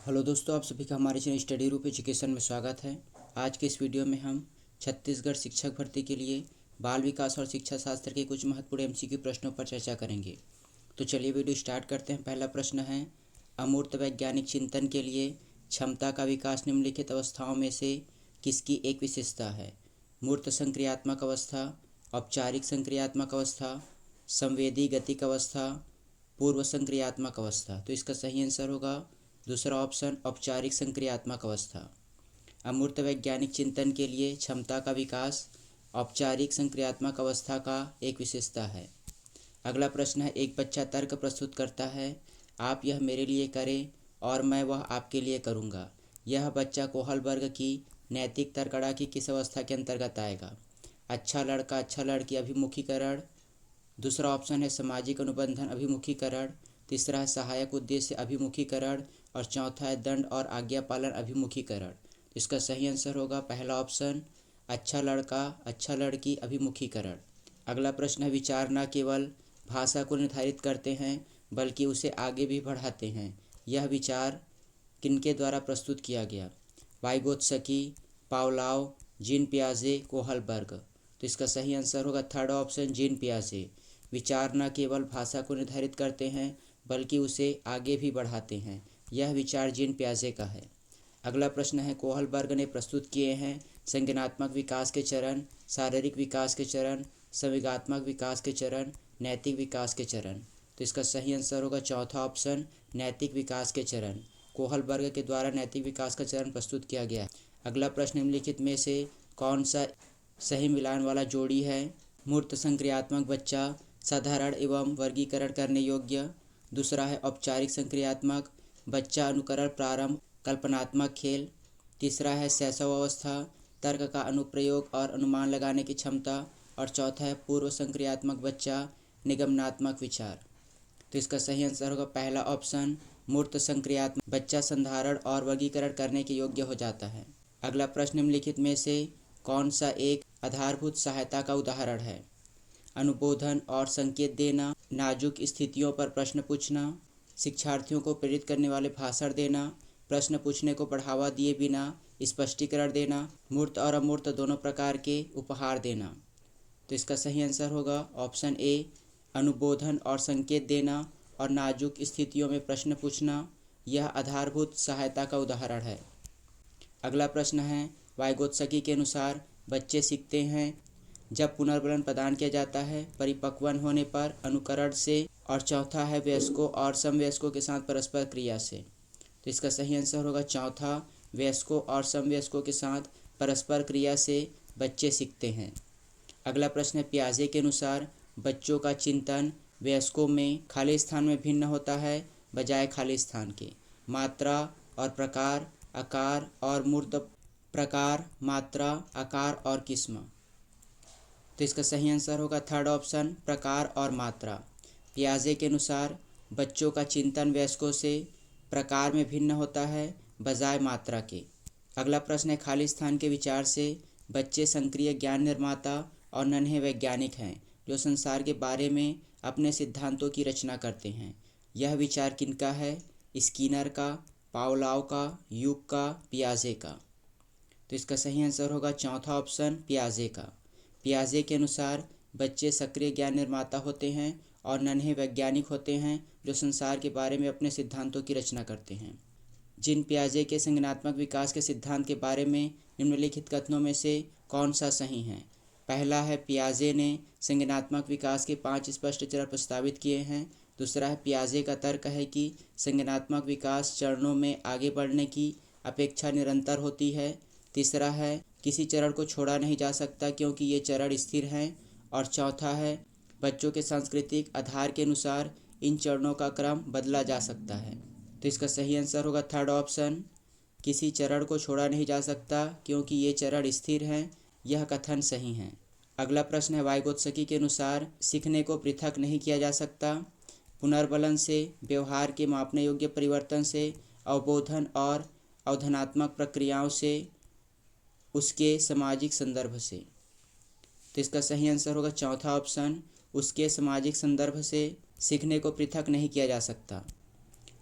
Hello दोस्तों, आप सभी का हमारे चैनल स्टडी ग्रुप एजुकेशन में स्वागत है। आज के इस वीडियो में हम छत्तीसगढ़ शिक्षक भर्ती के लिए बाल विकास और शिक्षा शास्त्र के कुछ महत्वपूर्ण एमसीक्यू प्रश्नों पर चर्चा करेंगे। तो चलिए वीडियो स्टार्ट करते हैं। पहला प्रश्न है, अमूर्त वैज्ञानिक चिंतन के लिए क्षमता का विकास निम्नलिखित अवस्थाओं में से किसकी एक विशेषता है? मूर्त संक्रियात्मक अवस्था, औपचारिक संक्रियात्मक अवस्था, संवेदी गतिक अवस्था, पूर्व संक्रियात्मक अवस्था। तो इसका सही आंसर होगा दूसरा ऑप्शन, औपचारिक संक्रियात्मक अवस्था। अमूर्त वैज्ञानिक चिंतन के लिए क्षमता का विकास औपचारिक संक्रियात्मक अवस्था का एक विशेषता है। अगला प्रश्न है, एक बच्चा तर्क प्रस्तुत करता है, आप यह मेरे लिए करें और मैं वह आपके लिए करूँगा। यह बच्चा कोहलबर्ग की नैतिक तर्कड़ा की किस अवस्था के अंतर्गत आएगा? अच्छा लड़का अच्छा लड़की अभिमुखीकरण, दूसरा ऑप्शन है सामाजिक अनुबंधन अभिमुखीकरण, तीसरा है सहायक उद्देश्य अभिमुखीकरण और चौथा है दंड और आज्ञा पालन अभिमुखीकरण। तो इसका सही आंसर होगा पहला ऑप्शन, अच्छा लड़का अच्छा लड़की अभिमुखीकरण। अगला प्रश्न है, विचार न केवल भाषा को निर्धारित करते हैं बल्कि उसे आगे भी बढ़ाते हैं। यह विचार किनके द्वारा प्रस्तुत किया गया? वाइगोत्स्की, पावलोव, जीन पियाजे, कोहलबर्ग। तो इसका सही आंसर होगा थर्ड ऑप्शन, जीन पियाजे। विचार न केवल भाषा को निर्धारित करते हैं बल्कि उसे आगे भी बढ़ाते हैं। यह विचार जीन पियाजे का है। अगला प्रश्न है, कोहलबर्ग ने प्रस्तुत किए हैं संज्ञानात्मक विकास के चरण, शारीरिक विकास के चरण, संवेगात्मक विकास के चरण, नैतिक विकास के चरण। तो इसका सही आंसर होगा चौथा ऑप्शन, नैतिक विकास के चरण। कोहलबर्ग के द्वारा नैतिक विकास का चरण प्रस्तुत किया गया है। अगला प्रश्न, निम्नलिखित में से कौन सा सही मिलान वाला जोड़ी है? मूर्त संक्रियात्मक बच्चा साधारण एवं वर्गीकरण करने योग्य, दूसरा है औपचारिक संक्रियात्मक बच्चा अनुकरण प्रारंभ कल्पनात्मक खेल, तीसरा है शैशव अवस्था तर्क का अनुप्रयोग और अनुमान लगाने की क्षमता, और चौथा है पूर्व संक्रियात्मक बच्चा निगमनात्मक विचार। तो इसका सही आंसर होगा पहला ऑप्शन, मूर्त संक्रियात्मक बच्चा संधारण और वर्गीकरण करने के योग्य हो जाता है। अगला प्रश्न, निम्नलिखित में से कौन सा एक आधारभूत सहायता का उदाहरण है? अनुबोधन और संकेत देना, नाजुक स्थितियों पर प्रश्न पूछना, शिक्षार्थियों को प्रेरित करने वाले भाषण देना, प्रश्न पूछने को बढ़ावा दिए बिना स्पष्टीकरण देना, मूर्त और अमूर्त दोनों प्रकार के उपहार देना। तो इसका सही आंसर होगा ऑप्शन ए, अनुबोधन और संकेत देना और नाजुक स्थितियों में प्रश्न पूछना, यह आधारभूत सहायता का उदाहरण है। अगला प्रश्न है, वाइगोत्स्की के अनुसार बच्चे सीखते हैं जब पुनर्बलन प्रदान किया जाता है, परिपक्वन होने पर, अनुकरण से, और चौथा है वयस्कों और समवयस्कों के साथ परस्पर क्रिया से। तो इसका सही आंसर होगा चौथा, वयस्कों और समवयस्कों के साथ परस्पर क्रिया से बच्चे सीखते हैं। अगला प्रश्न है, पियाजे के अनुसार बच्चों का चिंतन वयस्कों में खाली स्थान में भिन्न होता है बजाय खाली स्थान के। मात्रा और प्रकार, आकार और मूर्त, प्रकार, मात्रा, आकार और किस्म। तो इसका सही आंसर होगा थर्ड ऑप्शन, प्रकार और मात्रा। पियाजे के अनुसार बच्चों का चिंतन वयस्कों से प्रकार में भिन्न होता है बजाय मात्रा के। अगला प्रश्न है, खाली स्थान के विचार से बच्चे सक्रिय ज्ञान निर्माता और नन्हे वैज्ञानिक हैं जो संसार के बारे में अपने सिद्धांतों की रचना करते हैं। यह विचार किनका है? स्किनर का, पावलोव का, यूक का, पियाजे का। तो इसका सही आंसर होगा चौथा ऑप्शन, पियाजे का। पियाजे के अनुसार बच्चे सक्रिय ज्ञान निर्माता होते हैं और नन्हे वैज्ञानिक होते हैं जो संसार के बारे में अपने सिद्धांतों की रचना करते हैं। जीन पियाजे के संज्ञानात्मक विकास के सिद्धांत के बारे में निम्नलिखित कथनों में से कौन सा सही है? पहला है, पियाजे ने संज्ञानात्मक विकास के 5 स्पष्ट चरण प्रस्तावित किए हैं। दूसरा है, पियाजे का तर्क है कि संज्ञानात्मक विकास चरणों में आगे बढ़ने की अपेक्षा निरंतर होती है। तीसरा है, किसी चरण को छोड़ा नहीं जा सकता क्योंकि ये चरण स्थिर हैं। और चौथा है, बच्चों के सांस्कृतिक आधार के अनुसार इन चरणों का क्रम बदला जा सकता है। तो इसका सही आंसर होगा थर्ड ऑप्शन, किसी चरण को छोड़ा नहीं जा सकता क्योंकि ये चरण स्थिर हैं। यह कथन सही है। अगला प्रश्न है, वाइगोत्स्की के अनुसार सीखने को पृथक नहीं किया जा सकता। पुनर्बलन से, व्यवहार के मापने योग्य परिवर्तन से, अवबोधन और अवधारणात्मक प्रक्रियाओं से, उसके सामाजिक संदर्भ से। तो इसका सही आंसर होगा चौथा ऑप्शन, उसके सामाजिक संदर्भ से सीखने को पृथक नहीं किया जा सकता।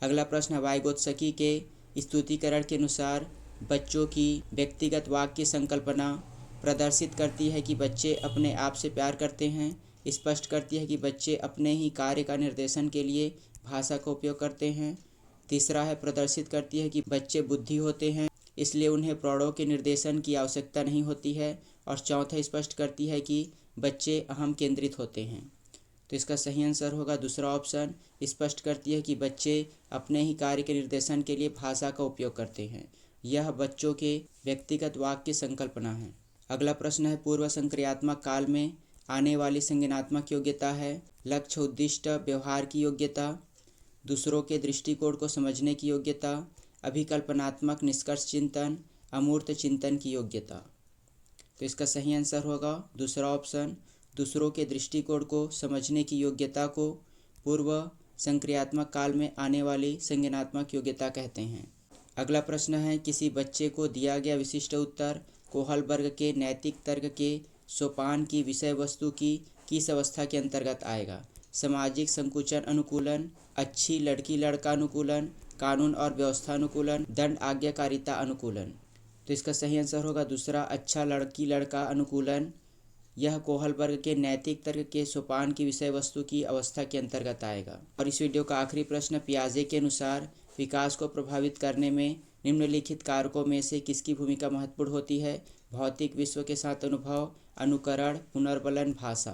अगला प्रश्न है, वाइगोत्स्की के स्तुतिकरण के अनुसार बच्चों की व्यक्तिगत वाक्य संकल्पना प्रदर्शित करती है कि बच्चे अपने आप से प्यार करते हैं। स्पष्ट करती है कि बच्चे अपने ही कार्य का निर्देशन के लिए भाषा का उपयोग करते हैं। तीसरा है प्रदर्शित करती है कि बच्चे बुद्धि होते हैं, इसलिए उन्हें प्रौढ़ों के निर्देशन की आवश्यकता नहीं होती है। और चौथा स्पष्ट करती है कि बच्चे अहम केंद्रित होते हैं। तो इसका सही आंसर होगा दूसरा ऑप्शन। स्पष्ट करती है कि बच्चे अपने ही कार्य के निर्देशन के लिए भाषा का उपयोग करते हैं। यह बच्चों के व्यक्तिगत वाक्य संकल्पना है। अगला प्रश्न है पूर्व संक्रियात्मक काल में आने वाली संज्ञानात्मक योग्यता है लक्ष्य उद्दिष्ट व्यवहार की योग्यता, दूसरों के दृष्टिकोण को समझने की योग्यता, अभिकल्पनात्मक निष्कर्ष चिंतन, अमूर्त चिंतन की योग्यता। तो इसका सही आंसर होगा दूसरा ऑप्शन। दूसरों के दृष्टिकोण को समझने की योग्यता को पूर्व संक्रियात्मक काल में आने वाली संज्ञानात्मक योग्यता कहते हैं। अगला प्रश्न है किसी बच्चे को दिया गया विशिष्ट उत्तर कोहल वर्ग के नैतिक तर्क के सोपान की विषय वस्तु की किस अवस्था के अंतर्गत आएगा? सामाजिक संकुचन अनुकूलन, अच्छी लड़की लड़का अनुकूलन, कानून और व्यवस्था अनुकूलन, दंड आज्ञाकारिता अनुकूलन। तो इसका सही आंसर होगा दूसरा अच्छा लड़की लड़का अनुकूलन। यह कोहल वर्ग के नैतिक तर्क के सोपान की विषय वस्तु की अवस्था के अंतर्गत आएगा। और इस वीडियो का आखिरी प्रश्न पियाजे के अनुसार विकास को प्रभावित करने में निम्नलिखित कारकों में से किसकी भूमिका महत्वपूर्ण होती है? भौतिक विश्व के साथ अनुभव, अनुकरण, पुनर्बलन, भाषा।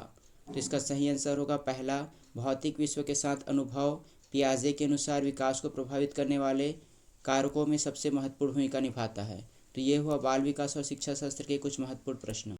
तो इसका सही आंसर होगा पहला भौतिक विश्व के साथ अनुभव पियाजे के अनुसार विकास को प्रभावित करने वाले कारकों में सबसे महत्वपूर्ण भूमिका निभाता है। तो ये हुआ बाल विकास और शिक्षा शास्त्र के कुछ महत्वपूर्ण प्रश्न।